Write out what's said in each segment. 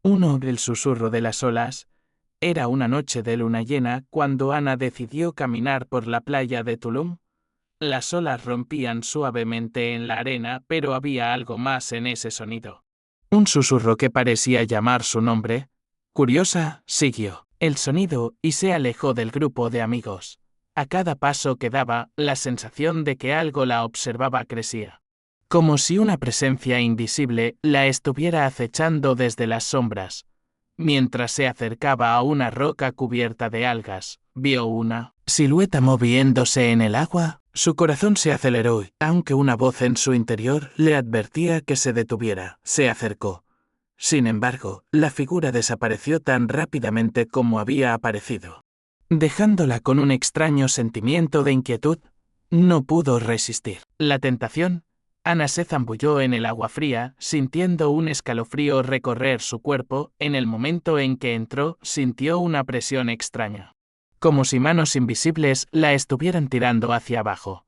1. El susurro de las olas. Era una noche de luna llena cuando Ana decidió caminar por la playa de Tulum. Las olas rompían suavemente en la arena, pero había algo más en ese sonido. Un susurro que parecía llamar su nombre. Curiosa, siguió el sonido y se alejó del grupo de amigos. A cada paso que daba, la sensación de que algo la observaba crecía. Como si una presencia invisible la estuviera acechando desde las sombras. Mientras se acercaba a una roca cubierta de algas, vio una silueta moviéndose en el agua. Su corazón se aceleró, aunque una voz en su interior le advertía que se detuviera. Se acercó. Sin embargo, la figura desapareció tan rápidamente como había aparecido, dejándola con un extraño sentimiento de inquietud. No pudo resistir la tentación. Ana se zambulló en el agua fría, sintiendo un escalofrío recorrer su cuerpo. En el momento en que entró, sintió una presión extraña, como si manos invisibles la estuvieran tirando hacia abajo.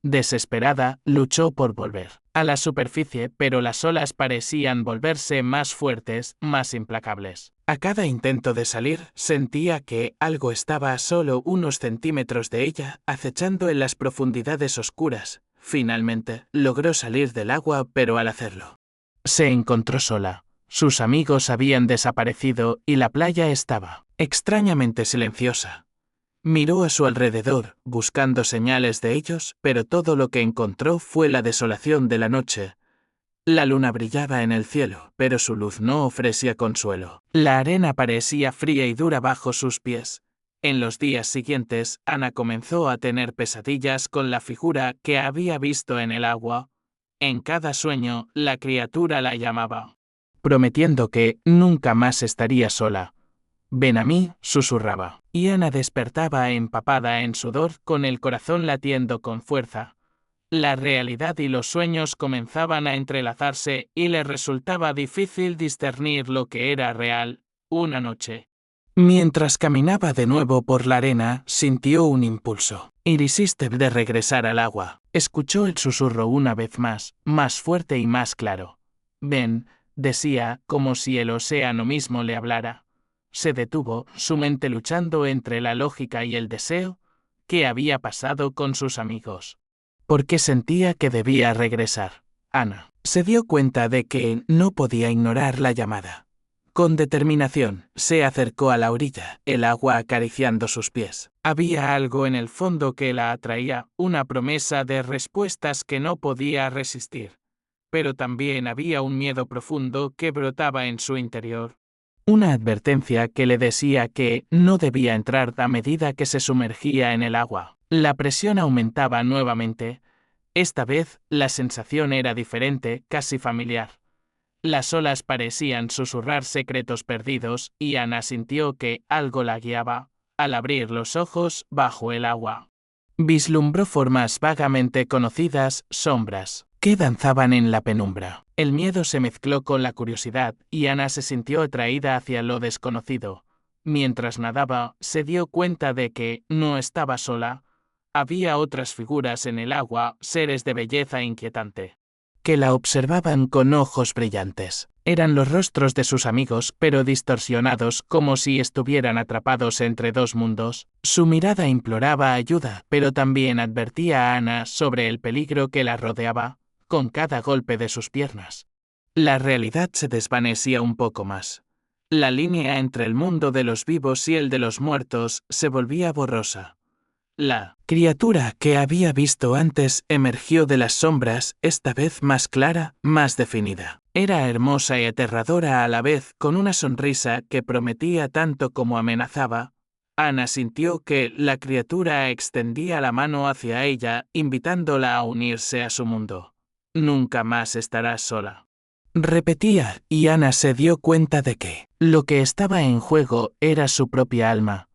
Desesperada, luchó por volver a la superficie, pero las olas parecían volverse más fuertes, más implacables. A cada intento de salir, sentía que algo estaba a solo unos centímetros de ella, acechando en las profundidades oscuras. Finalmente, logró salir del agua, pero al hacerlo, se encontró sola. Sus amigos habían desaparecido y la playa estaba extrañamente silenciosa. Miró a su alrededor, buscando señales de ellos, pero todo lo que encontró fue la desolación de la noche. La luna brillaba en el cielo, pero su luz no ofrecía consuelo. La arena parecía fría y dura bajo sus pies. En los días siguientes, Ana comenzó a tener pesadillas con la figura que había visto en el agua. En cada sueño, la criatura la llamaba, prometiendo que nunca más estaría sola. «Ven a mí», susurraba. Y Ana despertaba empapada en sudor, con el corazón latiendo con fuerza. La realidad y los sueños comenzaban a entrelazarse y le resultaba difícil discernir lo que era real. Una noche, mientras caminaba de nuevo por la arena, sintió un impulso irresistible de regresar al agua. Escuchó el susurro una vez más fuerte y más claro. «Ven», decía, como si el océano mismo le hablara. Se detuvo, su mente luchando entre la lógica y el deseo. ¿Qué había pasado con sus amigos? ¿Por qué sentía que debía regresar? Ana se dio cuenta de que no podía ignorar la llamada. Con determinación, se acercó a la orilla, el agua acariciando sus pies. Había algo en el fondo que la atraía, una promesa de respuestas que no podía resistir. Pero también había un miedo profundo que brotaba en su interior. Una advertencia que le decía que no debía entrar a medida que se sumergía en el agua. La presión aumentaba nuevamente. Esta vez, la sensación era diferente, casi familiar. Las olas parecían susurrar secretos perdidos y Ana sintió que algo la guiaba. Al abrir los ojos, bajo el agua, vislumbró formas vagamente conocidas, sombras, que danzaban en la penumbra. El miedo se mezcló con la curiosidad y Ana se sintió atraída hacia lo desconocido. Mientras nadaba, se dio cuenta de que no estaba sola. Había otras figuras en el agua, seres de belleza inquietante, que la observaban con ojos brillantes. Eran los rostros de sus amigos, pero distorsionados, como si estuvieran atrapados entre dos mundos. Su mirada imploraba ayuda, pero también advertía a Ana sobre el peligro que la rodeaba, con cada golpe de sus piernas. La realidad se desvanecía un poco más. La línea entre el mundo de los vivos y el de los muertos se volvía borrosa. La criatura que había visto antes emergió de las sombras, esta vez más clara, más definida. Era hermosa y aterradora a la vez, con una sonrisa que prometía tanto como amenazaba. Ana sintió que la criatura extendía la mano hacia ella, invitándola a unirse a su mundo. «Nunca más estarás sola», repetía, y Ana se dio cuenta de que lo que estaba en juego era su propia alma.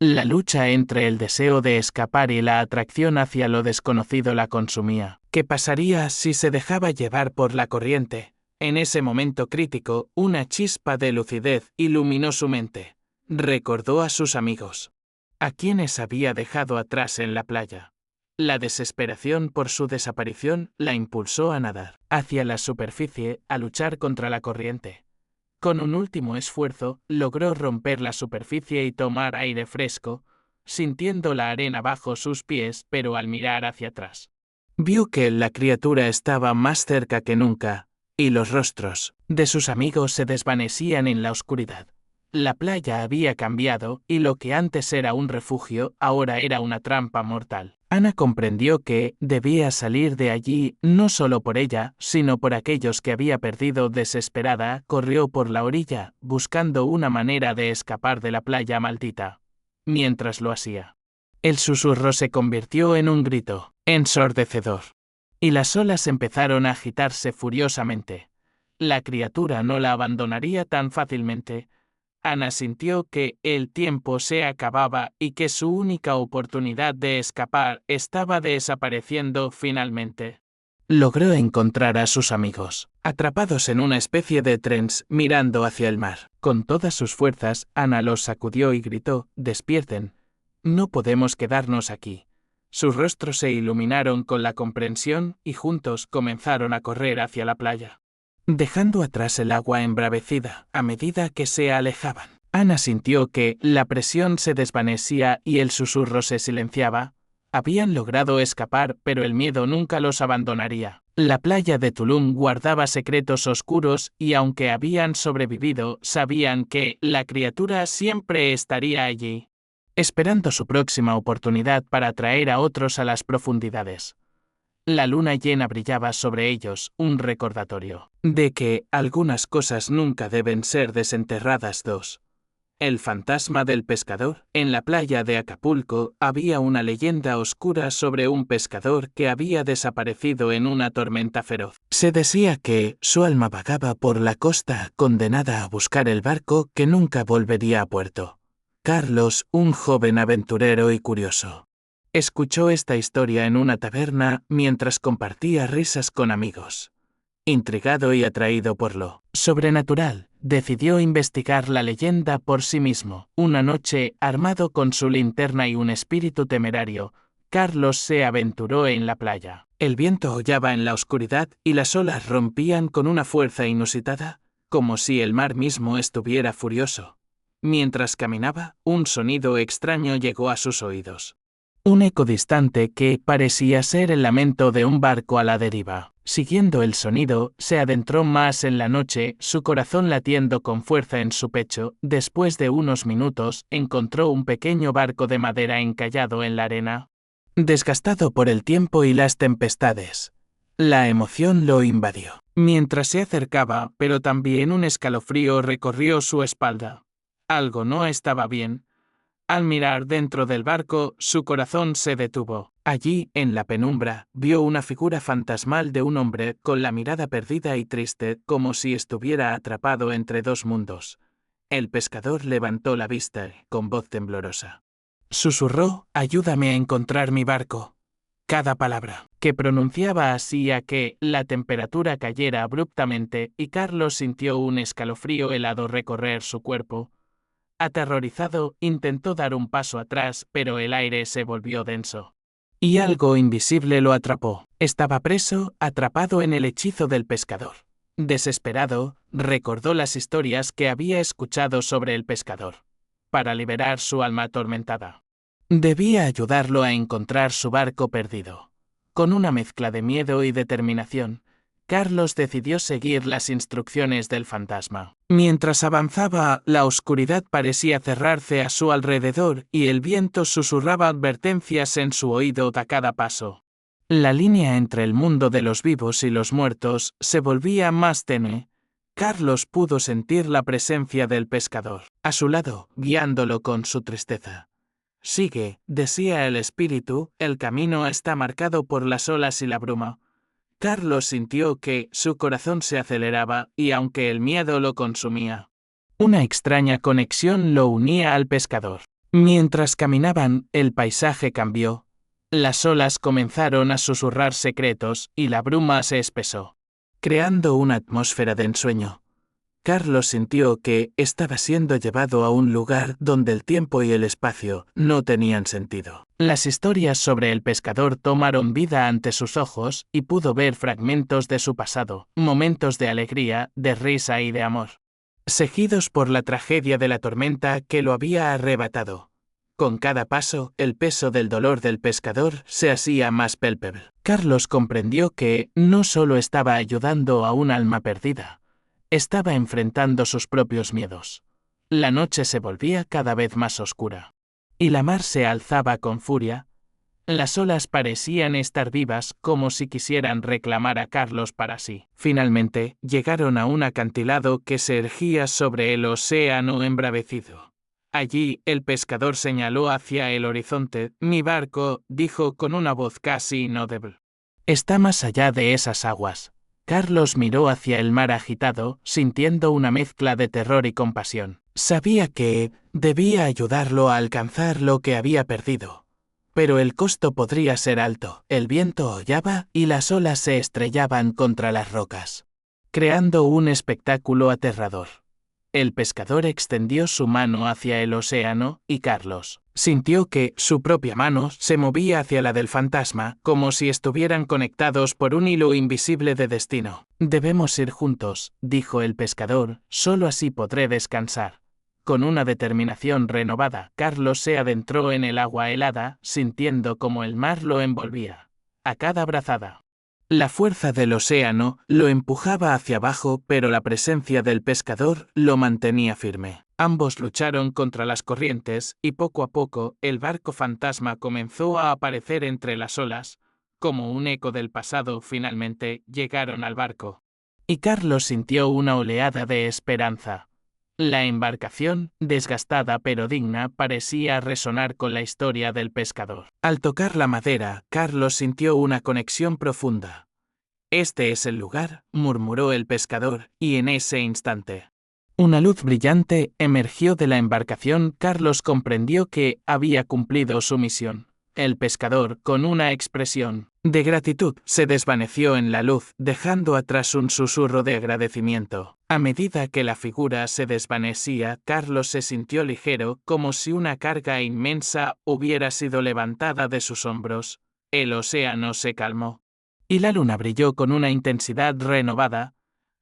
La lucha entre el deseo de escapar y la atracción hacia lo desconocido la consumía. ¿Qué pasaría si se dejaba llevar por la corriente? En ese momento crítico, una chispa de lucidez iluminó su mente. Recordó a sus amigos, a quienes había dejado atrás en la playa. La desesperación por su desaparición la impulsó a nadar hacia la superficie, a luchar contra la corriente. Con un último esfuerzo, logró romper la superficie y tomar aire fresco, sintiendo la arena bajo sus pies, pero al mirar hacia atrás, vio que la criatura estaba más cerca que nunca, y los rostros de sus amigos se desvanecían en la oscuridad. La playa había cambiado, y lo que antes era un refugio, ahora era una trampa mortal. Ana comprendió que debía salir de allí no solo por ella, sino por aquellos que había perdido. Desesperada, corrió por la orilla, buscando una manera de escapar de la playa maldita. Mientras lo hacía, el susurro se convirtió en un grito ensordecedor, y las olas empezaron a agitarse furiosamente. La criatura no la abandonaría tan fácilmente. Ana sintió que el tiempo se acababa y que su única oportunidad de escapar estaba desapareciendo finalmente. Logró encontrar a sus amigos, atrapados en una especie de trance, mirando hacia el mar. Con todas sus fuerzas, Ana los sacudió y gritó: «¡Despierten! No podemos quedarnos aquí». Sus rostros se iluminaron con la comprensión y juntos comenzaron a correr hacia la playa, dejando atrás el agua embravecida. A medida que se alejaban, Ana sintió que la presión se desvanecía y el susurro se silenciaba. Habían logrado escapar, pero el miedo nunca los abandonaría. La playa de Tulum guardaba secretos oscuros y aunque habían sobrevivido, sabían que la criatura siempre estaría allí, esperando su próxima oportunidad para atraer a otros a las profundidades. La luna llena brillaba sobre ellos, un recordatorio de que algunas cosas nunca deben ser desenterradas. 2. El fantasma del pescador. En la playa de Acapulco había una leyenda oscura sobre un pescador que había desaparecido en una tormenta feroz. Se decía que su alma vagaba por la costa, condenada a buscar el barco que nunca volvería a puerto. Carlos, un joven aventurero y curioso, escuchó esta historia en una taberna mientras compartía risas con amigos. Intrigado y atraído por lo sobrenatural, decidió investigar la leyenda por sí mismo. Una noche, armado con su linterna y un espíritu temerario, Carlos se aventuró en la playa. El viento aullaba en la oscuridad y las olas rompían con una fuerza inusitada, como si el mar mismo estuviera furioso. Mientras caminaba, un sonido extraño llegó a sus oídos. Un eco distante que parecía ser el lamento de un barco a la deriva. Siguiendo el sonido, se adentró más en la noche, su corazón latiendo con fuerza en su pecho. Después de unos minutos, encontró un pequeño barco de madera encallado en la arena, desgastado por el tiempo y las tempestades. La emoción lo invadió mientras se acercaba, pero también un escalofrío recorrió su espalda. Algo no estaba bien. Al mirar dentro del barco, su corazón se detuvo. Allí, en la penumbra, vio una figura fantasmal de un hombre con la mirada perdida y triste, como si estuviera atrapado entre dos mundos. El pescador levantó la vista, con voz temblorosa. Susurró: «Ayúdame a encontrar mi barco». Cada palabra que pronunciaba hacía que la temperatura cayera abruptamente y Carlos sintió un escalofrío helado recorrer su cuerpo. Aterrorizado, intentó dar un paso atrás, pero el aire se volvió denso. Y algo invisible lo atrapó. Estaba preso, atrapado en el hechizo del pescador. Desesperado, recordó las historias que había escuchado sobre el pescador. Para liberar su alma atormentada, debía ayudarlo a encontrar su barco perdido. Con una mezcla de miedo y determinación, Carlos decidió seguir las instrucciones del fantasma. Mientras avanzaba, la oscuridad parecía cerrarse a su alrededor y el viento susurraba advertencias en su oído a cada paso. La línea entre el mundo de los vivos y los muertos se volvía más tenue. Carlos pudo sentir la presencia del pescador a su lado, guiándolo con su tristeza. «Sigue», decía el espíritu, «el camino está marcado por las olas y la bruma». Carlos sintió que su corazón se aceleraba y aunque el miedo lo consumía, una extraña conexión lo unía al pescador. Mientras caminaban, el paisaje cambió. Las olas comenzaron a susurrar secretos y la bruma se espesó, creando una atmósfera de ensueño. Carlos sintió que estaba siendo llevado a un lugar donde el tiempo y el espacio no tenían sentido. Las historias sobre el pescador tomaron vida ante sus ojos y pudo ver fragmentos de su pasado, momentos de alegría, de risa y de amor. seguidos por la tragedia de la tormenta que lo había arrebatado. Con cada paso, el peso del dolor del pescador se hacía más palpable. Carlos comprendió que no solo estaba ayudando a un alma perdida, estaba enfrentando sus propios miedos. La noche se volvía cada vez más oscura, y la mar se alzaba con furia. Las olas parecían estar vivas como si quisieran reclamar a Carlos para sí. Finalmente, llegaron a un acantilado que se erguía sobre el océano embravecido. Allí, el pescador señaló hacia el horizonte. «Mi barco», dijo con una voz casi inaudible. «Está más allá de esas aguas». Carlos miró hacia el mar agitado, sintiendo una mezcla de terror y compasión. Sabía que debía ayudarlo a alcanzar lo que había perdido. Pero el costo podría ser alto. El viento hollaba y las olas se estrellaban contra las rocas, creando un espectáculo aterrador. El pescador extendió su mano hacia el océano y Carlos sintió que su propia mano se movía hacia la del fantasma, como si estuvieran conectados por un hilo invisible de destino. «Debemos ir juntos», dijo el pescador, «solo así podré descansar». Con una determinación renovada, Carlos se adentró en el agua helada, sintiendo como el mar lo envolvía a cada brazada. La fuerza del océano lo empujaba hacia abajo, pero la presencia del pescador lo mantenía firme. Ambos lucharon contra las corrientes, y poco a poco el barco fantasma comenzó a aparecer entre las olas. Como un eco del pasado, finalmente llegaron al barco. Y Carlos sintió una oleada de esperanza. La embarcación, desgastada pero digna, parecía resonar con la historia del pescador. Al tocar la madera, Carlos sintió una conexión profunda. «Este es el lugar», murmuró el pescador, y en ese instante, una luz brillante emergió de la embarcación. Carlos comprendió que había cumplido su misión. El pescador, con una expresión de gratitud, se desvaneció en la luz, dejando atrás un susurro de agradecimiento. A medida que la figura se desvanecía, Carlos se sintió ligero, como si una carga inmensa hubiera sido levantada de sus hombros. El océano se calmó, y la luna brilló con una intensidad renovada.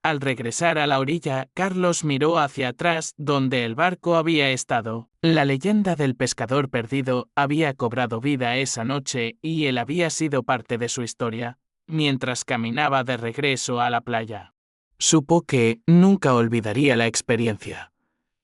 Al regresar a la orilla, Carlos miró hacia atrás donde el barco había estado. La leyenda del pescador perdido había cobrado vida esa noche y él había sido parte de su historia, mientras caminaba de regreso a la playa. Supo que nunca olvidaría la experiencia.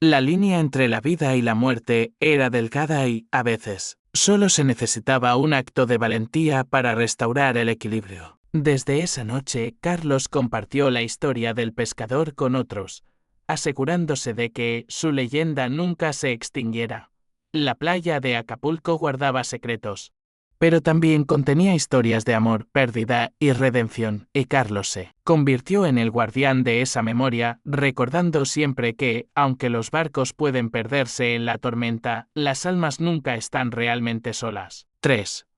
La línea entre la vida y la muerte era delgada y, a veces, solo se necesitaba un acto de valentía para restaurar el equilibrio. Desde esa noche, Carlos compartió la historia del pescador con otros, asegurándose de que su leyenda nunca se extinguiera. La playa de Acapulco guardaba secretos, pero también contenía historias de amor, pérdida y redención, y Carlos se convirtió en el guardián de esa memoria, recordando siempre que, aunque los barcos pueden perderse en la tormenta, las almas nunca están realmente solas. 3.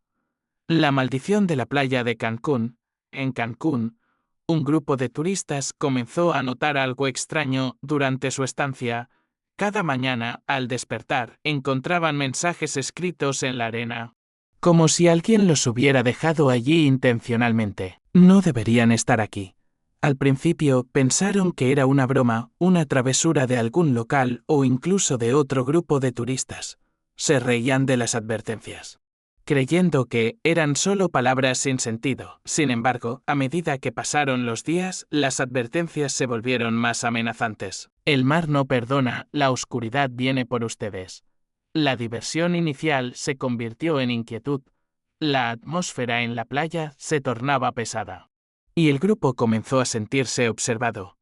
La maldición de la playa de Cancún. En Cancún, un grupo de turistas comenzó a notar algo extraño durante su estancia. Cada mañana, al despertar, encontraban mensajes escritos en la arena, como si alguien los hubiera dejado allí intencionalmente. No deberían estar aquí. Al principio pensaron que era una broma, una travesura de algún local o incluso de otro grupo de turistas. Se reían de las advertencias, creyendo que eran solo palabras sin sentido. Sin embargo, a medida que pasaron los días, las advertencias se volvieron más amenazantes. «El mar no perdona, la oscuridad viene por ustedes». La diversión inicial se convirtió en inquietud. La atmósfera en la playa se tornaba pesada, y el grupo comenzó a sentirse observado.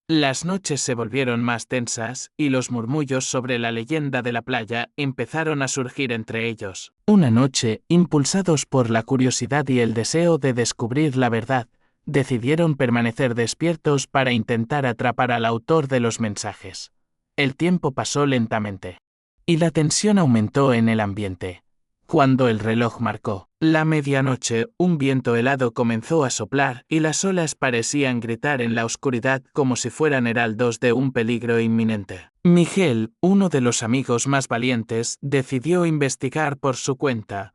Las noches se volvieron más tensas, y los murmullos sobre la leyenda de la playa empezaron a surgir entre ellos. Una noche, impulsados por la curiosidad y el deseo de descubrir la verdad, decidieron permanecer despiertos para intentar atrapar al autor de los mensajes. El tiempo pasó lentamente, y la tensión aumentó en el ambiente. Cuando el reloj marcó la medianoche, un viento helado comenzó a soplar y las olas parecían gritar en la oscuridad como si fueran heraldos de un peligro inminente. Miguel, uno de los amigos más valientes, decidió investigar por su cuenta.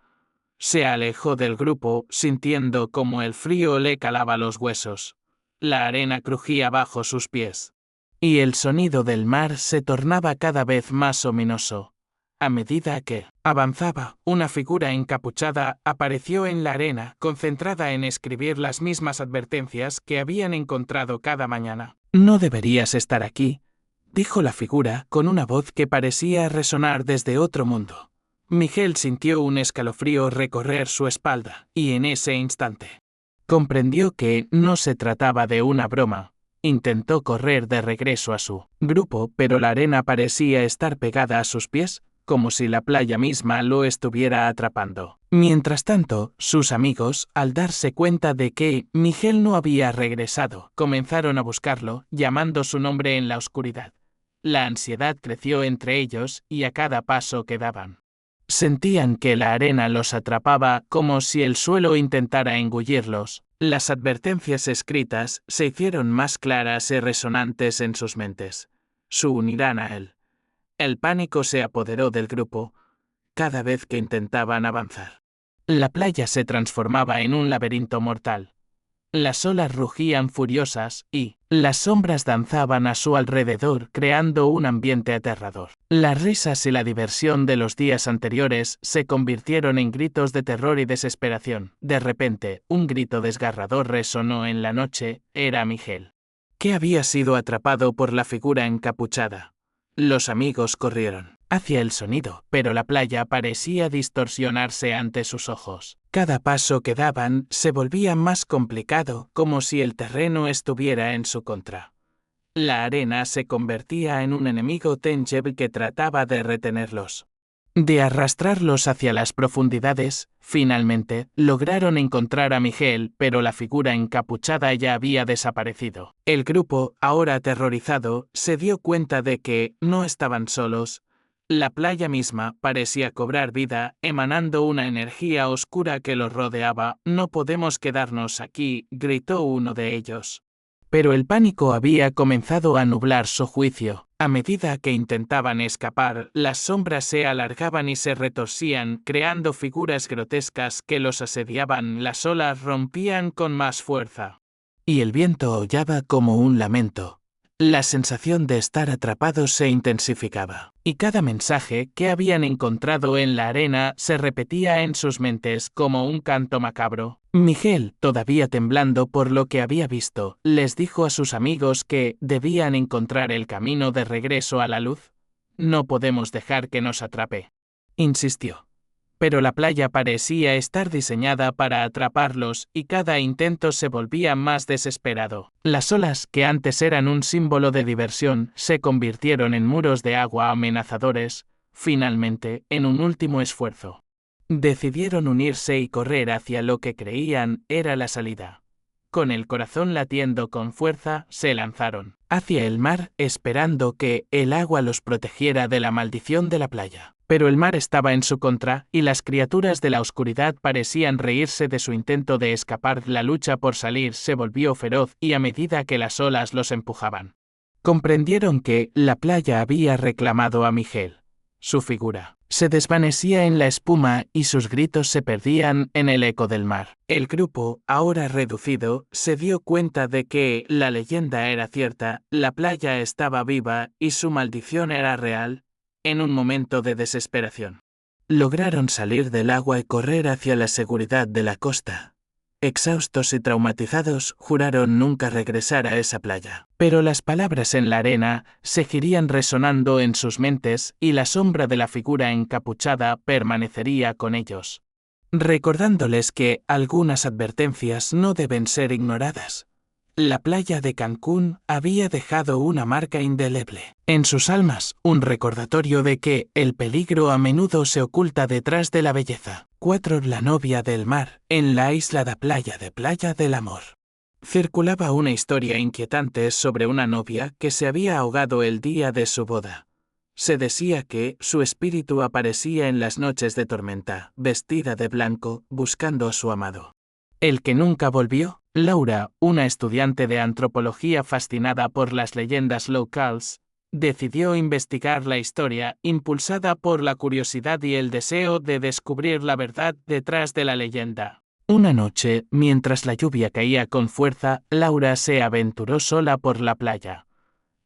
Se alejó del grupo, sintiendo como el frío le calaba los huesos. La arena crujía bajo sus pies, y el sonido del mar se tornaba cada vez más ominoso. A medida que avanzaba, una figura encapuchada apareció en la arena, concentrada en escribir las mismas advertencias que habían encontrado cada mañana. «No deberías estar aquí», dijo la figura con una voz que parecía resonar desde otro mundo. Miguel sintió un escalofrío recorrer su espalda, y en ese instante comprendió que no se trataba de una broma. Intentó correr de regreso a su grupo, pero la arena parecía estar pegada a sus pies, como si la playa misma lo estuviera atrapando. Mientras tanto, sus amigos, al darse cuenta de que Miguel no había regresado, comenzaron a buscarlo, llamando su nombre en la oscuridad. La ansiedad creció entre ellos y a cada paso que daban sentían que la arena los atrapaba como si el suelo intentara engullirlos. Las advertencias escritas se hicieron más claras y resonantes en sus mentes. Se unirán a él. El pánico se apoderó del grupo cada vez que intentaban avanzar. La playa se transformaba en un laberinto mortal. Las olas rugían furiosas y las sombras danzaban a su alrededor creando un ambiente aterrador. Las risas y la diversión de los días anteriores se convirtieron en gritos de terror y desesperación. De repente, un grito desgarrador resonó en la noche. Era Miguel, que había sido atrapado por la figura encapuchada. Los amigos corrieron hacia el sonido, pero la playa parecía distorsionarse ante sus ojos. Cada paso que daban se volvía más complicado, como si el terreno estuviera en su contra. La arena se convertía en un enemigo tangible que trataba de retenerlos, de arrastrarlos hacia las profundidades. Finalmente, lograron encontrar a Miguel, pero la figura encapuchada ya había desaparecido. El grupo, ahora aterrorizado, se dio cuenta de que no estaban solos. La playa misma parecía cobrar vida, emanando una energía oscura que los rodeaba. «No podemos quedarnos aquí», gritó uno de ellos. Pero el pánico había comenzado a nublar su juicio. A medida que intentaban escapar, las sombras se alargaban y se retorcían, creando figuras grotescas que los asediaban. Las olas rompían con más fuerza, y el viento aullaba como un lamento. La sensación de estar atrapados se intensificaba, y cada mensaje que habían encontrado en la arena se repetía en sus mentes como un canto macabro. Miguel, todavía temblando por lo que había visto, les dijo a sus amigos que debían encontrar el camino de regreso a la luz. «No podemos dejar que nos atrape», insistió. Pero la playa parecía estar diseñada para atraparlos y cada intento se volvía más desesperado. Las olas, que antes eran un símbolo de diversión, se convirtieron en muros de agua amenazadores. Finalmente, en un último esfuerzo, decidieron unirse y correr hacia lo que creían era la salida. Con el corazón latiendo con fuerza, se lanzaron hacia el mar, esperando que el agua los protegiera de la maldición de la playa. Pero el mar estaba en su contra, y las criaturas de la oscuridad parecían reírse de su intento de escapar. La lucha por salir se volvió feroz, y a medida que las olas los empujaban, comprendieron que la playa había reclamado a Miguel. Su figura se desvanecía en la espuma y sus gritos se perdían en el eco del mar. El grupo, ahora reducido, se dio cuenta de que la leyenda era cierta, la playa estaba viva y su maldición era real. En un momento de desesperación, lograron salir del agua y correr hacia la seguridad de la costa. Exhaustos y traumatizados, juraron nunca regresar a esa playa. Pero las palabras en la arena seguirían resonando en sus mentes y la sombra de la figura encapuchada permanecería con ellos, recordándoles que algunas advertencias no deben ser ignoradas. La playa de Cancún había dejado una marca indeleble en sus almas, un recordatorio de que el peligro a menudo se oculta detrás de la belleza. 4. La novia del mar, en la isla de Playa del Amor. Circulaba una historia inquietante sobre una novia que se había ahogado el día de su boda. Se decía que su espíritu aparecía en las noches de tormenta, vestida de blanco, buscando a su amado. El que nunca volvió. Laura, una estudiante de antropología fascinada por las leyendas locales, decidió investigar la historia, impulsada por la curiosidad y el deseo de descubrir la verdad detrás de la leyenda. Una noche, mientras la lluvia caía con fuerza, Laura se aventuró sola por la playa.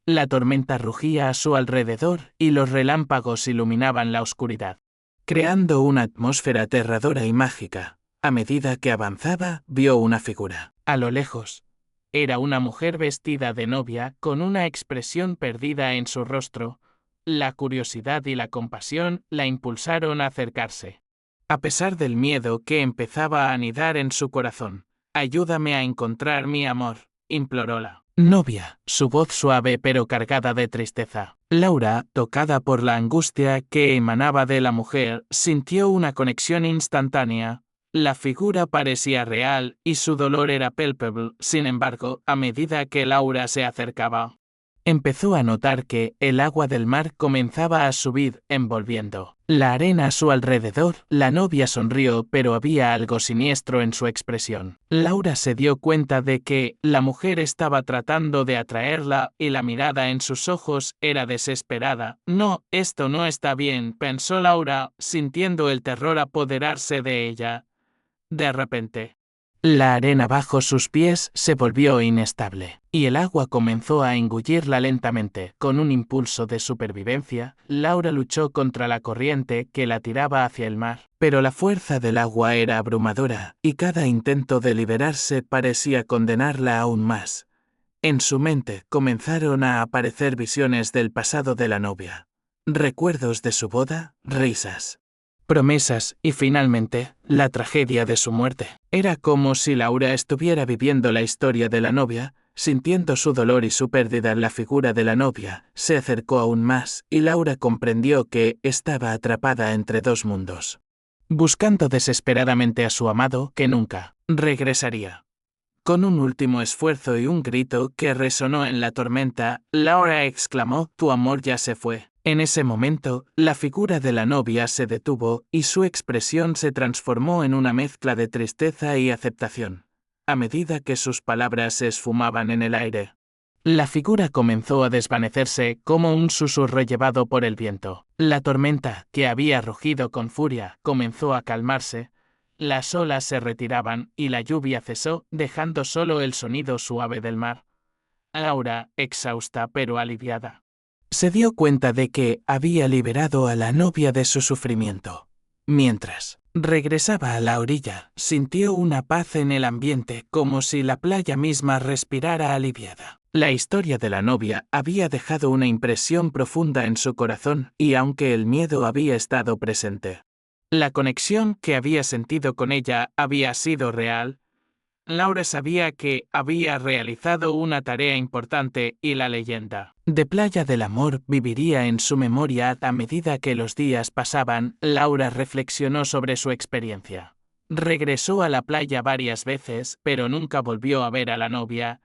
La tormenta rugía a su alrededor y los relámpagos iluminaban la oscuridad, creando una atmósfera aterradora y mágica. A medida que avanzaba, vio una figura. A lo lejos, era una mujer vestida de novia con una expresión perdida en su rostro. La curiosidad y la compasión la impulsaron a acercarse. A pesar del miedo que empezaba a anidar en su corazón. «Ayúdame a encontrar mi amor», imploró la novia, su voz suave pero cargada de tristeza. Laura, tocada por la angustia que emanaba de la mujer, sintió una conexión instantánea. La figura parecía real y su dolor era palpable. Sin embargo, a medida que Laura se acercaba, empezó a notar que el agua del mar comenzaba a subir, envolviendo la arena a su alrededor. La novia sonrió, pero había algo siniestro en su expresión. Laura se dio cuenta de que la mujer estaba tratando de atraerla y la mirada en sus ojos era desesperada. «No, esto no está bien», pensó Laura, sintiendo el terror apoderarse de ella. De repente, la arena bajo sus pies se volvió inestable, y el agua comenzó a engullirla lentamente. Con un impulso de supervivencia, Laura luchó contra la corriente que la tiraba hacia el mar. Pero la fuerza del agua era abrumadora, y cada intento de liberarse parecía condenarla aún más. En su mente comenzaron a aparecer visiones del pasado de la novia. Recuerdos de su boda, risas, promesas y finalmente, la tragedia de su muerte. Era como si Laura estuviera viviendo la historia de la novia, sintiendo su dolor y su pérdida. La figura de la novia se acercó aún más y Laura comprendió que estaba atrapada entre dos mundos, buscando desesperadamente a su amado que nunca regresaría. Con un último esfuerzo y un grito que resonó en la tormenta, Laura exclamó: «Tu amor ya se fue». En ese momento, la figura de la novia se detuvo y su expresión se transformó en una mezcla de tristeza y aceptación. A medida que sus palabras se esfumaban en el aire, la figura comenzó a desvanecerse como un susurro llevado por el viento. La tormenta, que había rugido con furia, comenzó a calmarse. Las olas se retiraban y la lluvia cesó, dejando solo el sonido suave del mar. Laura, exhausta pero aliviada, se dio cuenta de que había liberado a la novia de su sufrimiento. Mientras regresaba a la orilla, sintió una paz en el ambiente, como si la playa misma respirara aliviada. La historia de la novia había dejado una impresión profunda en su corazón, y aunque el miedo había estado presente, la conexión que había sentido con ella había sido real. Laura sabía que había realizado una tarea importante y la leyenda de Playa del Amor viviría en su memoria a medida que los días pasaban. Laura reflexionó sobre su experiencia. Regresó a la playa varias veces, pero nunca volvió a ver a la novia.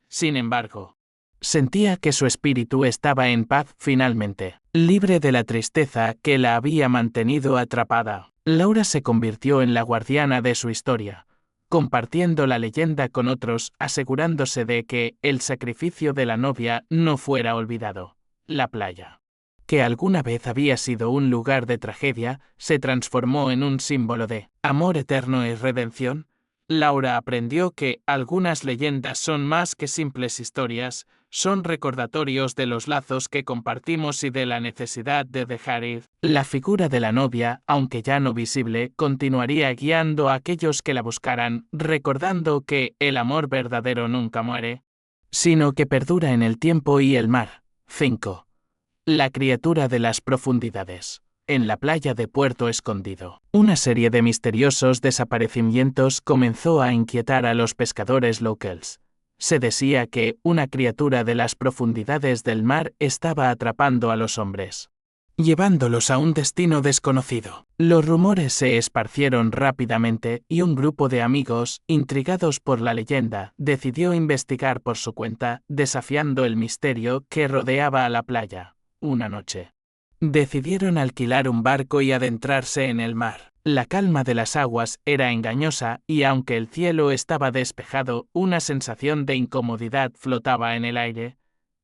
Sin embargo, sentía que su espíritu estaba en paz finalmente, libre de la tristeza que la había mantenido atrapada. Laura se convirtió en la guardiana de su historia, compartiendo la leyenda con otros, asegurándose de que el sacrificio de la novia no fuera olvidado. La playa, que alguna vez había sido un lugar de tragedia, se transformó en un símbolo de amor eterno y redención. Laura aprendió que algunas leyendas son más que simples historias, son recordatorios de los lazos que compartimos y de la necesidad de dejar ir. La figura de la novia, aunque ya no visible, continuaría guiando a aquellos que la buscaran, recordando que el amor verdadero nunca muere, sino que perdura en el tiempo y el mar. 5. La criatura de las profundidades. En la playa de Puerto Escondido, una serie de misteriosos desaparecimientos comenzó a inquietar a los pescadores locals. Se decía que una criatura de las profundidades del mar estaba atrapando a los hombres, llevándolos a un destino desconocido. Los rumores se esparcieron rápidamente y un grupo de amigos, intrigados por la leyenda, decidió investigar por su cuenta, desafiando el misterio que rodeaba a la playa. Una noche, decidieron alquilar un barco y adentrarse en el mar. La calma de las aguas era engañosa y aunque el cielo estaba despejado, una sensación de incomodidad flotaba en el aire,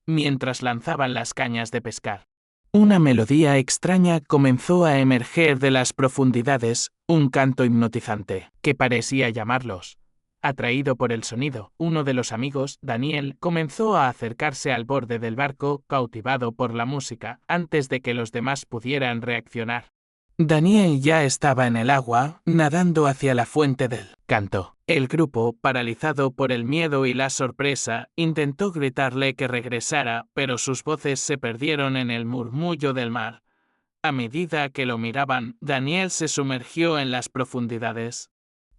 mientras lanzaban las cañas de pescar. Una melodía extraña comenzó a emerger de las profundidades, un canto hipnotizante, que parecía llamarlos. Atraído por el sonido, uno de los amigos, Daniel, comenzó a acercarse al borde del barco, cautivado por la música, antes de que los demás pudieran reaccionar. Daniel ya estaba en el agua, nadando hacia la fuente del canto. El grupo, paralizado por el miedo y la sorpresa, intentó gritarle que regresara, pero sus voces se perdieron en el murmullo del mar. A medida que lo miraban, Daniel se sumergió en las profundidades.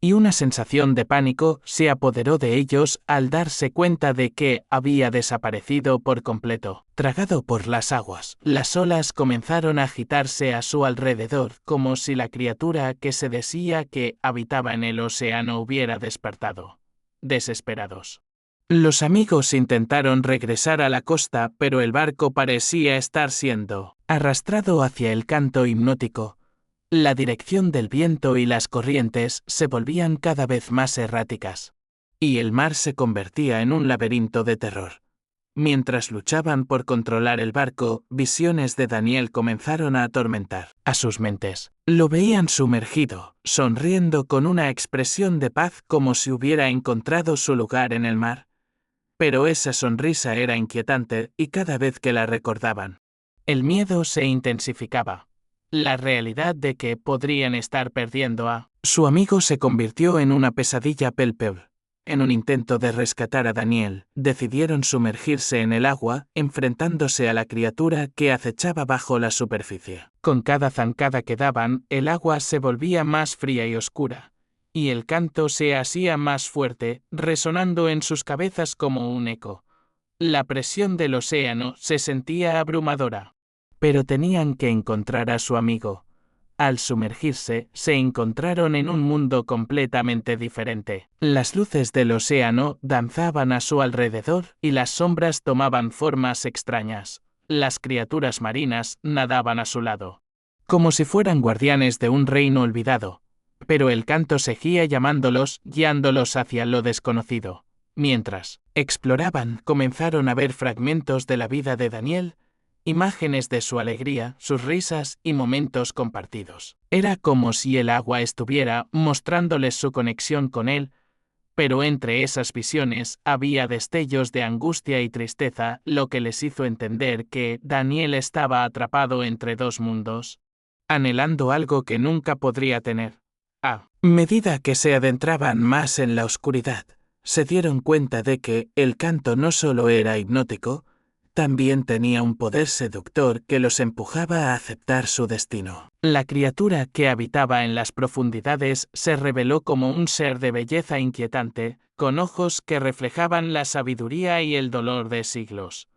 Y una sensación de pánico se apoderó de ellos al darse cuenta de que había desaparecido por completo. Tragado por las aguas, las olas comenzaron a agitarse a su alrededor como si la criatura que se decía que habitaba en el océano hubiera despertado. Desesperados. Los amigos intentaron regresar a la costa, pero el barco parecía estar siendo arrastrado hacia el canto hipnótico. La dirección del viento y las corrientes se volvían cada vez más erráticas, y el mar se convertía en un laberinto de terror. Mientras luchaban por controlar el barco, visiones de Daniel comenzaron a atormentar a sus mentes. Lo veían sumergido, sonriendo con una expresión de paz como si hubiera encontrado su lugar en el mar. Pero esa sonrisa era inquietante y cada vez que la recordaban, el miedo se intensificaba. La realidad de que podrían estar perdiendo a su amigo se convirtió en una pesadilla palpable. En un intento de rescatar a Daniel, decidieron sumergirse en el agua, enfrentándose a la criatura que acechaba bajo la superficie. Con cada zancada que daban, el agua se volvía más fría y oscura, y el canto se hacía más fuerte, resonando en sus cabezas como un eco. La presión del océano se sentía abrumadora. Pero tenían que encontrar a su amigo. Al sumergirse, se encontraron en un mundo completamente diferente. Las luces del océano danzaban a su alrededor y las sombras tomaban formas extrañas. Las criaturas marinas nadaban a su lado, como si fueran guardianes de un reino olvidado. Pero el canto seguía llamándolos, guiándolos hacia lo desconocido. Mientras exploraban, comenzaron a ver fragmentos de la vida de Daniel, imágenes de su alegría, sus risas y momentos compartidos. Era como si el agua estuviera mostrándoles su conexión con él, pero entre esas visiones había destellos de angustia y tristeza, lo que les hizo entender que Daniel estaba atrapado entre dos mundos, anhelando algo que nunca podría tener. A medida que se adentraban más en la oscuridad, se dieron cuenta de que el canto no solo era hipnótico, también tenía un poder seductor que los empujaba a aceptar su destino. La criatura que habitaba en las profundidades se reveló como un ser de belleza inquietante, con ojos que reflejaban la sabiduría y el dolor de siglos.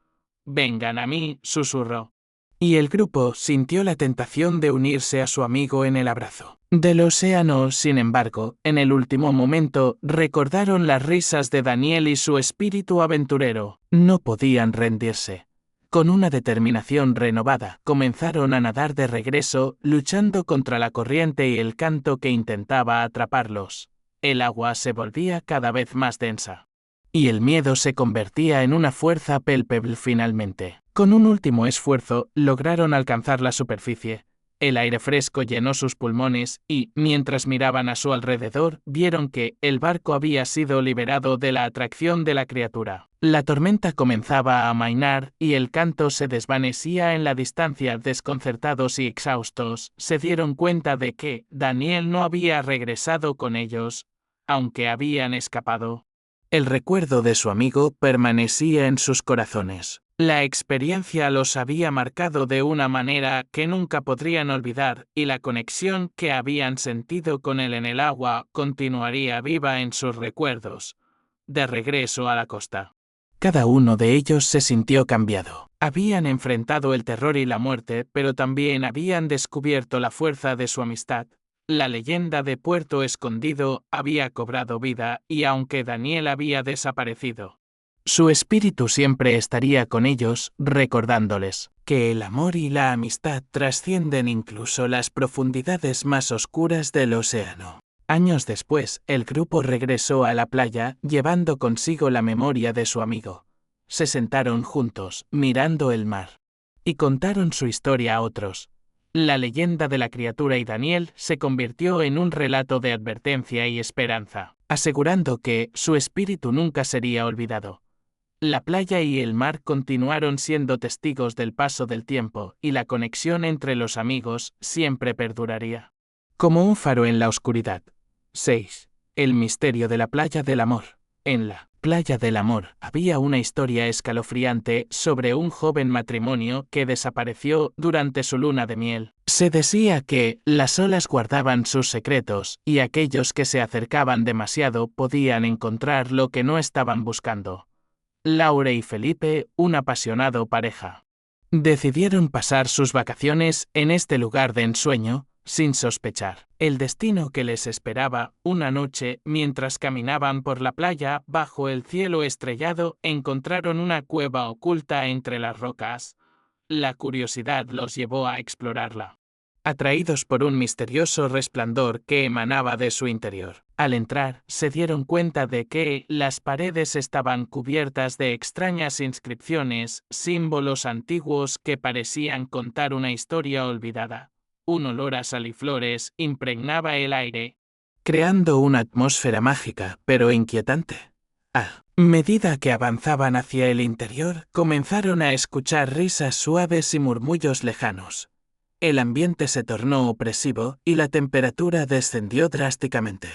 «Vengan a mí», susurró. Y el grupo sintió la tentación de unirse a su amigo en el abrazo del océano. Sin embargo, en el último momento, recordaron las risas de Daniel y su espíritu aventurero. No podían rendirse. Con una determinación renovada, comenzaron a nadar de regreso, luchando contra la corriente y el canto que intentaba atraparlos. El agua se volvía cada vez más densa, y el miedo se convertía en una fuerza palpable finalmente. Con un último esfuerzo, lograron alcanzar la superficie. El aire fresco llenó sus pulmones y, mientras miraban a su alrededor, vieron que el barco había sido liberado de la atracción de la criatura. La tormenta comenzaba a amainar y el canto se desvanecía en la distancia. Desconcertados y exhaustos, se dieron cuenta de que Daniel no había regresado con ellos, aunque habían escapado. El recuerdo de su amigo permanecía en sus corazones. La experiencia los había marcado de una manera que nunca podrían olvidar, y la conexión que habían sentido con él en el agua continuaría viva en sus recuerdos. De regreso a la costa, cada uno de ellos se sintió cambiado. Habían enfrentado el terror y la muerte, pero también habían descubierto la fuerza de su amistad. La leyenda de Puerto Escondido había cobrado vida, y aunque Daniel había desaparecido, su espíritu siempre estaría con ellos, recordándoles que el amor y la amistad trascienden incluso las profundidades más oscuras del océano. Años después, el grupo regresó a la playa, llevando consigo la memoria de su amigo. Se sentaron juntos, mirando el mar, y contaron su historia a otros. La leyenda de la criatura y Daniel se convirtió en un relato de advertencia y esperanza, asegurando que su espíritu nunca sería olvidado. La playa y el mar continuaron siendo testigos del paso del tiempo, y la conexión entre los amigos siempre perduraría. Como un faro en la oscuridad. 6. El misterio de la playa del amor. En la playa del amor había una historia escalofriante sobre un joven matrimonio que desapareció durante su luna de miel. Se decía que las olas guardaban sus secretos y aquellos que se acercaban demasiado podían encontrar lo que no estaban buscando. Laura y Felipe, una apasionado pareja, decidieron pasar sus vacaciones en este lugar de ensueño, sin sospechar el destino que les esperaba. Una noche, mientras caminaban por la playa bajo el cielo estrellado, encontraron una cueva oculta entre las rocas. La curiosidad los llevó a explorarla, atraídos por un misterioso resplandor que emanaba de su interior. Al entrar, se dieron cuenta de que las paredes estaban cubiertas de extrañas inscripciones, símbolos antiguos que parecían contar una historia olvidada. Un olor a saliflores impregnaba el aire, creando una atmósfera mágica, pero inquietante. A medida que avanzaban hacia el interior, comenzaron a escuchar risas suaves y murmullos lejanos. El ambiente se tornó opresivo y la temperatura descendió drásticamente,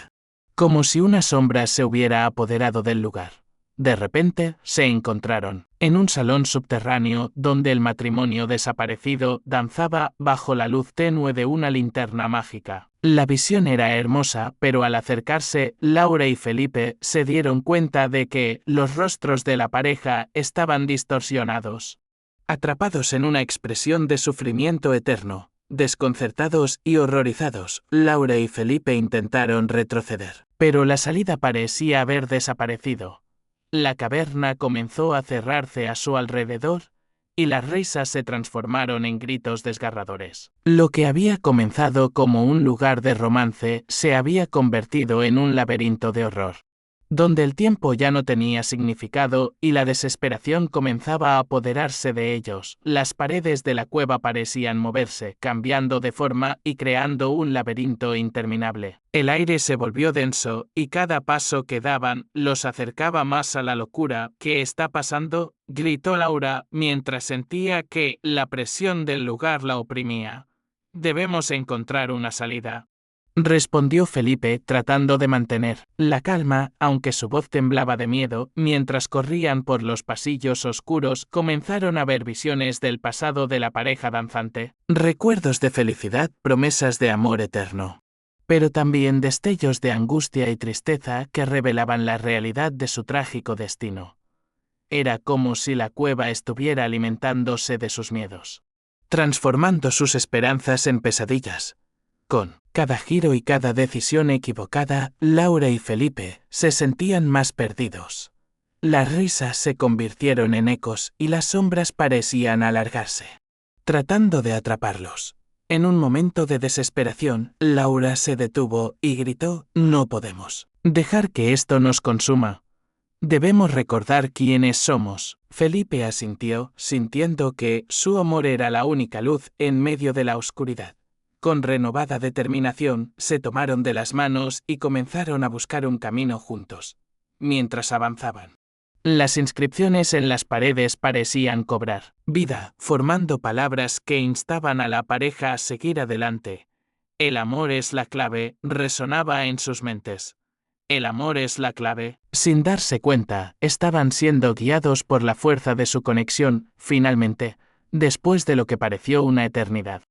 como si una sombra se hubiera apoderado del lugar. De repente, se encontraron en un salón subterráneo donde el matrimonio desaparecido danzaba bajo la luz tenue de una linterna mágica. La visión era hermosa, pero al acercarse, Laura y Felipe se dieron cuenta de que los rostros de la pareja estaban distorsionados, atrapados en una expresión de sufrimiento eterno. Desconcertados y horrorizados, Laura y Felipe intentaron retroceder, pero la salida parecía haber desaparecido. La caverna comenzó a cerrarse a su alrededor, y las risas se transformaron en gritos desgarradores. Lo que había comenzado como un lugar de romance se había convertido en un laberinto de horror, donde el tiempo ya no tenía significado y la desesperación comenzaba a apoderarse de ellos. Las paredes de la cueva parecían moverse, cambiando de forma y creando un laberinto interminable. El aire se volvió denso y cada paso que daban los acercaba más a la locura. ¿Qué está pasando?, gritó Laura mientras sentía que la presión del lugar la oprimía. Debemos encontrar una salida, respondió Felipe tratando de mantener la calma, aunque su voz temblaba de miedo. Mientras corrían por los pasillos oscuros, comenzaron a ver visiones del pasado de la pareja danzante, recuerdos de felicidad, promesas de amor eterno, pero también destellos de angustia y tristeza que revelaban la realidad de su trágico destino. Era como si la cueva estuviera alimentándose de sus miedos, transformando sus esperanzas en pesadillas. Con cada giro y cada decisión equivocada, Laura y Felipe se sentían más perdidos. Las risas se convirtieron en ecos y las sombras parecían alargarse, tratando de atraparlos. En un momento de desesperación, Laura se detuvo y gritó: «No podemos dejar que esto nos consuma. Debemos recordar quiénes somos». Felipe asintió, sintiendo que su amor era la única luz en medio de la oscuridad. Con renovada determinación, se tomaron de las manos y comenzaron a buscar un camino juntos. Mientras avanzaban, las inscripciones en las paredes parecían cobrar vida, formando palabras que instaban a la pareja a seguir adelante. El amor es la clave, resonaba en sus mentes. El amor es la clave. Sin darse cuenta, estaban siendo guiados por la fuerza de su conexión. Finalmente, después de lo que pareció una eternidad,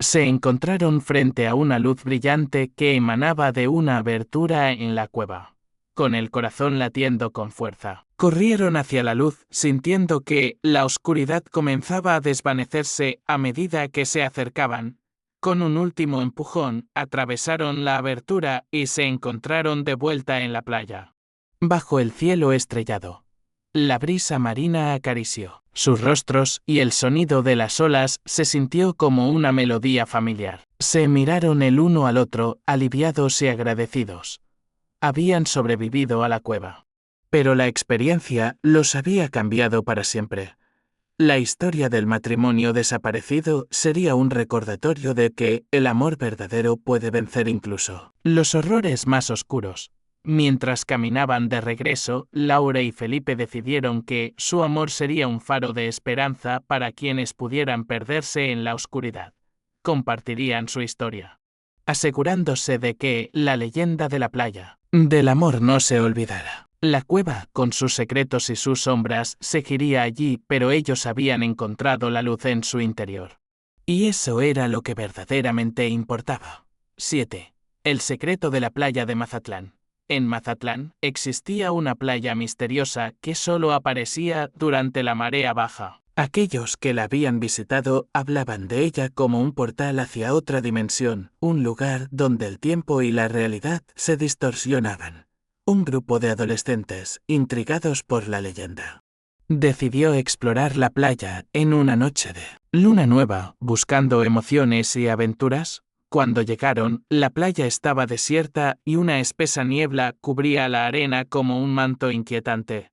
se encontraron frente a una luz brillante que emanaba de una abertura en la cueva. Con el corazón latiendo con fuerza, corrieron hacia la luz, sintiendo que la oscuridad comenzaba a desvanecerse a medida que se acercaban. Con un último empujón, atravesaron la abertura y se encontraron de vuelta en la playa, bajo el cielo estrellado. La brisa marina acarició sus rostros y el sonido de las olas se sintió como una melodía familiar. Se miraron el uno al otro, aliviados y agradecidos. Habían sobrevivido a la cueva, pero la experiencia los había cambiado para siempre. La historia del matrimonio desaparecido sería un recordatorio de que el amor verdadero puede vencer incluso los horrores más oscuros. Mientras caminaban de regreso, Laura y Felipe decidieron que su amor sería un faro de esperanza para quienes pudieran perderse en la oscuridad. Compartirían su historia, asegurándose de que la leyenda de la playa del amor no se olvidara. La cueva, con sus secretos y sus sombras, seguiría allí, pero ellos habían encontrado la luz en su interior. Y eso era lo que verdaderamente importaba. 7. El secreto de la playa de Mazatlán. En Mazatlán existía una playa misteriosa que solo aparecía durante la marea baja. Aquellos que la habían visitado hablaban de ella como un portal hacia otra dimensión, un lugar donde el tiempo y la realidad se distorsionaban. Un grupo de adolescentes, intrigados por la leyenda, decidió explorar la playa en una noche de luna nueva, buscando emociones y aventuras. Cuando llegaron, la playa estaba desierta y una espesa niebla cubría la arena como un manto inquietante.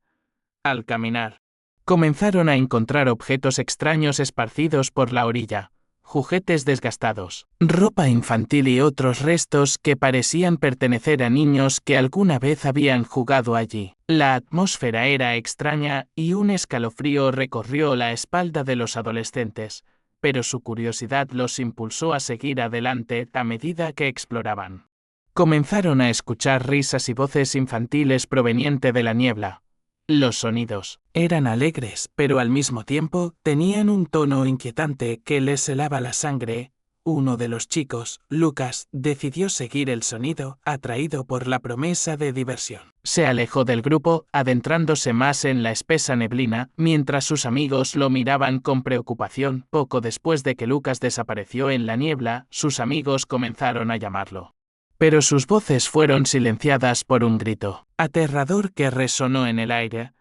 Al caminar, comenzaron a encontrar objetos extraños esparcidos por la orilla. Juguetes desgastados, ropa infantil y otros restos que parecían pertenecer a niños que alguna vez habían jugado allí. La atmósfera era extraña y un escalofrío recorrió la espalda de los adolescentes, pero su curiosidad los impulsó a seguir adelante a medida que exploraban. Comenzaron a escuchar risas y voces infantiles provenientes de la niebla. Los sonidos eran alegres, pero al mismo tiempo tenían un tono inquietante que les helaba la sangre. Uno de los chicos, Lucas, decidió seguir el sonido, atraído por la promesa de diversión. Se alejó del grupo, adentrándose más en la espesa neblina, mientras sus amigos lo miraban con preocupación. Poco después de que Lucas desapareció en la niebla, sus amigos comenzaron a llamarlo. Pero sus voces fueron silenciadas por un grito aterrador que resonó en el aire.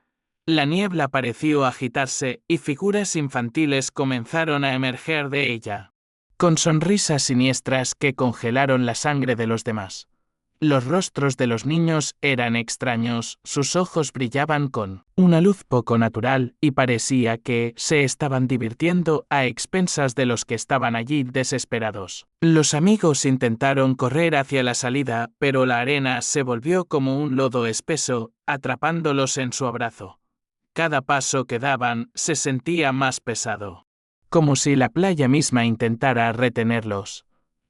La niebla pareció agitarse y figuras infantiles comenzaron a emerger de ella, con sonrisas siniestras que congelaron la sangre de los demás. Los rostros de los niños eran extraños, sus ojos brillaban con una luz poco natural y parecía que se estaban divirtiendo a expensas de los que estaban allí desesperados. Los amigos intentaron correr hacia la salida, pero la arena se volvió como un lodo espeso, atrapándolos en su abrazo. Cada paso que daban se sentía más pesado, como si la playa misma intentara retenerlos.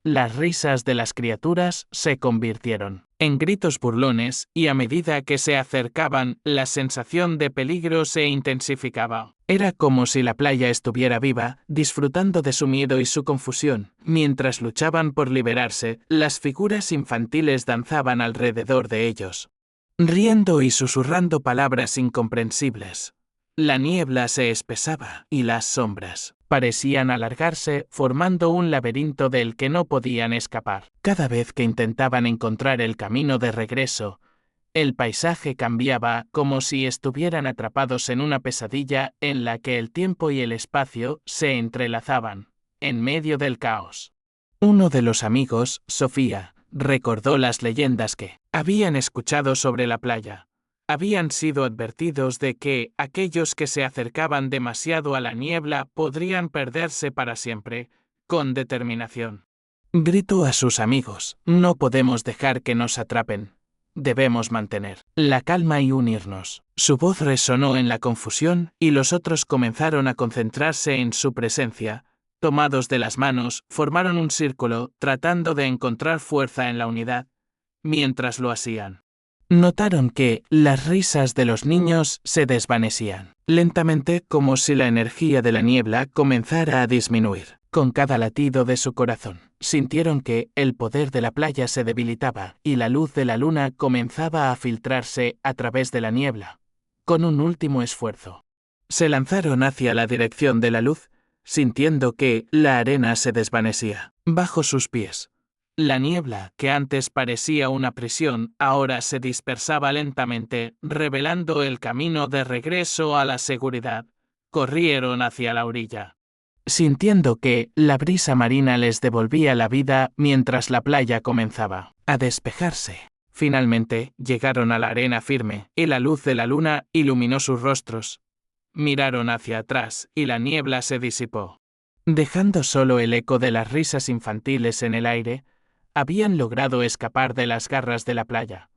Las risas de las criaturas se convirtieron en gritos burlones y a medida que se acercaban, la sensación de peligro se intensificaba. Era como si la playa estuviera viva, disfrutando de su miedo y su confusión. Mientras luchaban por liberarse, las figuras infantiles danzaban alrededor de ellos, riendo y susurrando palabras incomprensibles. La niebla se espesaba y las sombras parecían alargarse, formando un laberinto del que no podían escapar. Cada vez que intentaban encontrar el camino de regreso, el paisaje cambiaba como si estuvieran atrapados en una pesadilla en la que el tiempo y el espacio se entrelazaban, en medio del caos. Uno de los amigos, Sofía, recordó las leyendas que habían escuchado sobre la playa. Habían sido advertidos de que aquellos que se acercaban demasiado a la niebla podrían perderse para siempre. Con determinación, gritó a sus amigos: no podemos dejar que nos atrapen. Debemos mantener la calma y unirnos. Su voz resonó en la confusión y los otros comenzaron a concentrarse en su presencia. Tomados de las manos, formaron un círculo, tratando de encontrar fuerza en la unidad. Mientras lo hacían, notaron que las risas de los niños se desvanecían lentamente, como si la energía de la niebla comenzara a disminuir. Con cada latido de su corazón, sintieron que el poder de la playa se debilitaba y la luz de la luna comenzaba a filtrarse a través de la niebla. Con un último esfuerzo, se lanzaron hacia la dirección de la luz, sintiendo que la arena se desvanecía bajo sus pies. La niebla, que antes parecía una prisión, ahora se dispersaba lentamente, revelando el camino de regreso a la seguridad. Corrieron hacia la orilla, sintiendo que la brisa marina les devolvía la vida mientras la playa comenzaba a despejarse. Finalmente, llegaron a la arena firme, y la luz de la luna iluminó sus rostros. Miraron hacia atrás y la niebla se disipó. Dejando solo el eco de las risas infantiles en el aire, habían logrado escapar de las garras de la playa.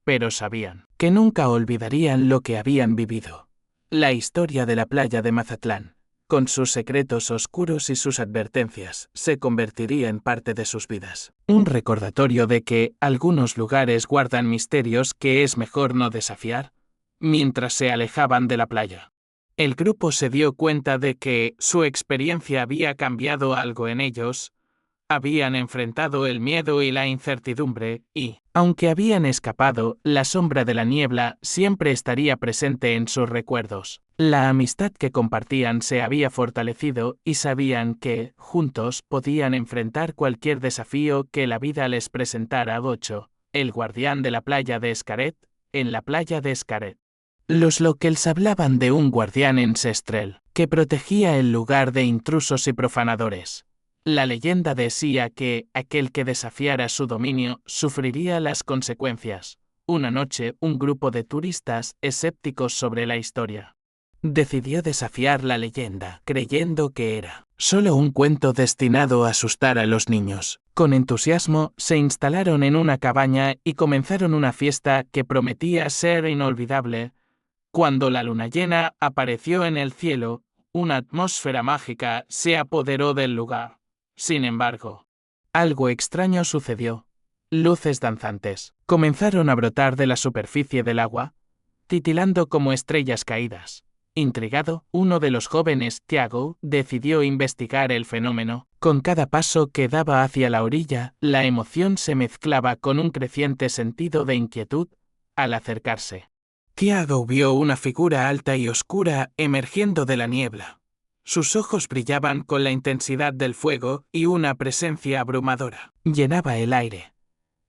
Pero sabían que nunca olvidarían lo que habían vivido. La historia de la playa de Mazatlán, con sus secretos oscuros y sus advertencias, se convertiría en parte de sus vidas. Un recordatorio de que algunos lugares guardan misterios que es mejor no desafiar. Mientras se alejaban de la playa, el grupo se dio cuenta de que su experiencia había cambiado algo en ellos. Habían enfrentado el miedo y la incertidumbre, y, aunque habían escapado, la sombra de la niebla siempre estaría presente en sus recuerdos. La amistad que compartían se había fortalecido y sabían que, juntos, podían enfrentar cualquier desafío que la vida les presentara. Gocho, el guardián de la playa de Xcaret, en la playa de Xcaret. Los locals hablaban de un guardián ancestral que protegía el lugar de intrusos y profanadores. La leyenda decía que aquel que desafiara su dominio sufriría las consecuencias. Una noche, un grupo de turistas escépticos sobre la historia decidió desafiar la leyenda, creyendo que era solo un cuento destinado a asustar a los niños. Con entusiasmo, se instalaron en una cabaña y comenzaron una fiesta que prometía ser inolvidable. Cuando la luna llena apareció en el cielo, una atmósfera mágica se apoderó del lugar. Sin embargo, algo extraño sucedió. Luces danzantes comenzaron a brotar de la superficie del agua, titilando como estrellas caídas. Intrigado, uno de los jóvenes, Tiago, decidió investigar el fenómeno. Con cada paso que daba hacia la orilla, la emoción se mezclaba con un creciente sentido de inquietud. Al acercarse, Tiago vio una figura alta y oscura emergiendo de la niebla. Sus ojos brillaban con la intensidad del fuego y una presencia abrumadora llenaba el aire.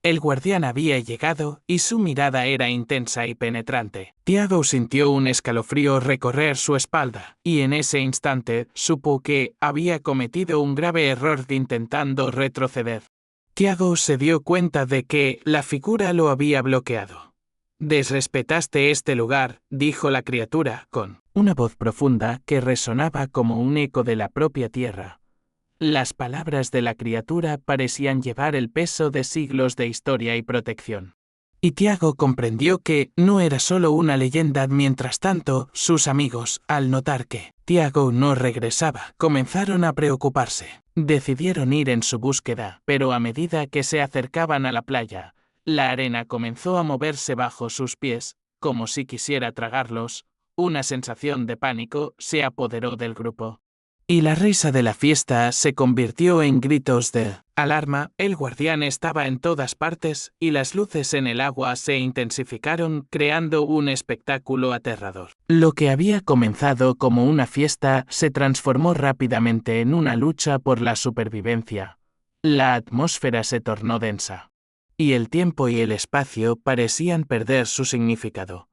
El guardián había llegado y su mirada era intensa y penetrante. Tiago sintió un escalofrío recorrer su espalda, y en ese instante supo que había cometido un grave error intentando retroceder. Tiago se dio cuenta de que la figura lo había bloqueado. «Desrespetaste este lugar», dijo la criatura, con una voz profunda que resonaba como un eco de la propia tierra. Las palabras de la criatura parecían llevar el peso de siglos de historia y protección. Y Tiago comprendió que no era solo una leyenda. Mientras tanto, sus amigos, al notar que Tiago no regresaba, comenzaron a preocuparse. Decidieron ir en su búsqueda, pero a medida que se acercaban a la playa, la arena comenzó a moverse bajo sus pies, como si quisiera tragarlos. Una sensación de pánico se apoderó del grupo. Y la risa de la fiesta se convirtió en gritos de alarma. El guardián estaba en todas partes y las luces en el agua se intensificaron, creando un espectáculo aterrador. Lo que había comenzado como una fiesta se transformó rápidamente en una lucha por la supervivencia. La atmósfera se tornó densa, y el tiempo y el espacio parecían perder su significado.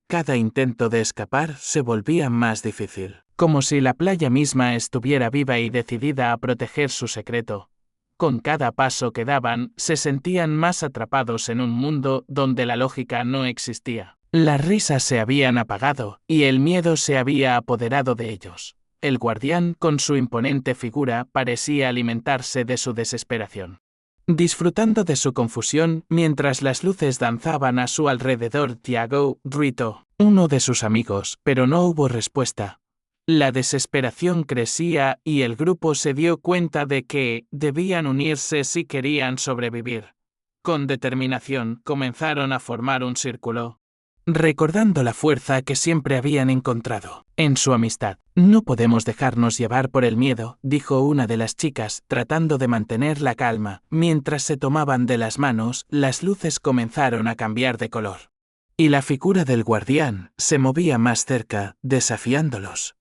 Cada intento de escapar se volvía más difícil, como si la playa misma estuviera viva y decidida a proteger su secreto. Con cada paso que daban, se sentían más atrapados en un mundo donde la lógica no existía. Las risas se habían apagado, y el miedo se había apoderado de ellos. El guardián, con su imponente figura, parecía alimentarse de su desesperación. Disfrutando de su confusión, mientras las luces danzaban a su alrededor, Tiago gritó uno de sus amigos, pero no hubo respuesta. La desesperación crecía y el grupo se dio cuenta de que debían unirse si querían sobrevivir. Con determinación, comenzaron a formar un círculo, recordando la fuerza que siempre habían encontrado en su amistad. «No podemos dejarnos llevar por el miedo», dijo una de las chicas, tratando de mantener la calma. Mientras se tomaban de las manos, las luces comenzaron a cambiar de color. Y la figura del guardián se movía más cerca, desafiándolos.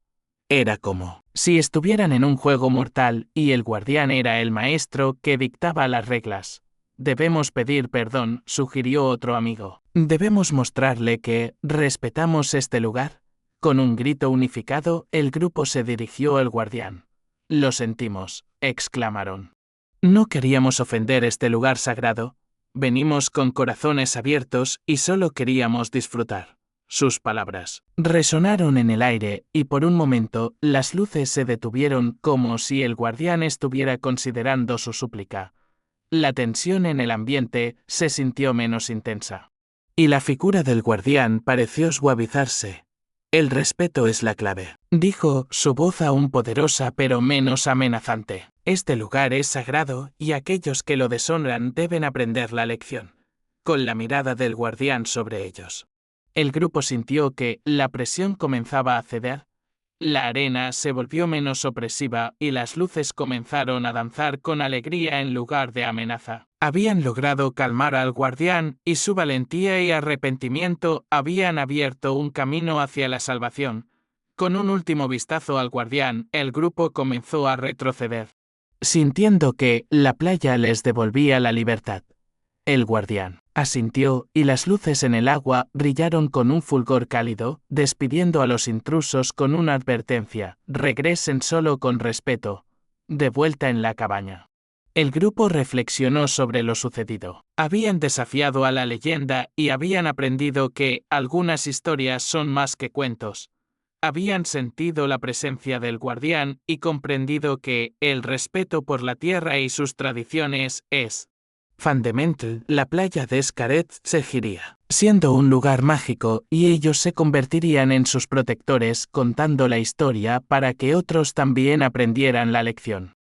Era como si estuvieran en un juego mortal y el guardián era el maestro que dictaba las reglas. «Debemos pedir perdón», sugirió otro amigo. «Debemos mostrarle que respetamos este lugar». Con un grito unificado, el grupo se dirigió al guardián. «Lo sentimos», exclamaron. «No queríamos ofender este lugar sagrado. Venimos con corazones abiertos y solo queríamos disfrutar». Sus palabras resonaron en el aire y por un momento las luces se detuvieron como si el guardián estuviera considerando su súplica. La tensión en el ambiente se sintió menos intensa. Y la figura del guardián pareció suavizarse. El respeto es la clave, dijo, su voz aún poderosa pero menos amenazante. Este lugar es sagrado y aquellos que lo deshonran deben aprender la lección. Con la mirada del guardián sobre ellos. El grupo sintió que la presión comenzaba a ceder. La arena se volvió menos opresiva y las luces comenzaron a danzar con alegría en lugar de amenaza. Habían logrado calmar al guardián y su valentía y arrepentimiento habían abierto un camino hacia la salvación. Con un último vistazo al guardián, el grupo comenzó a retroceder, sintiendo que la playa les devolvía la libertad. El guardián asintió y las luces en el agua brillaron con un fulgor cálido, despidiendo a los intrusos con una advertencia: regresen solo con respeto. De vuelta en la cabaña. El grupo reflexionó sobre lo sucedido. Habían desafiado a la leyenda y habían aprendido que algunas historias son más que cuentos. Habían sentido la presencia del guardián y comprendido que el respeto por la tierra y sus tradiciones es fundamental. La playa de Xcaret seguiría siendo un lugar mágico y ellos se convertirían en sus protectores contando la historia para que otros también aprendieran la lección.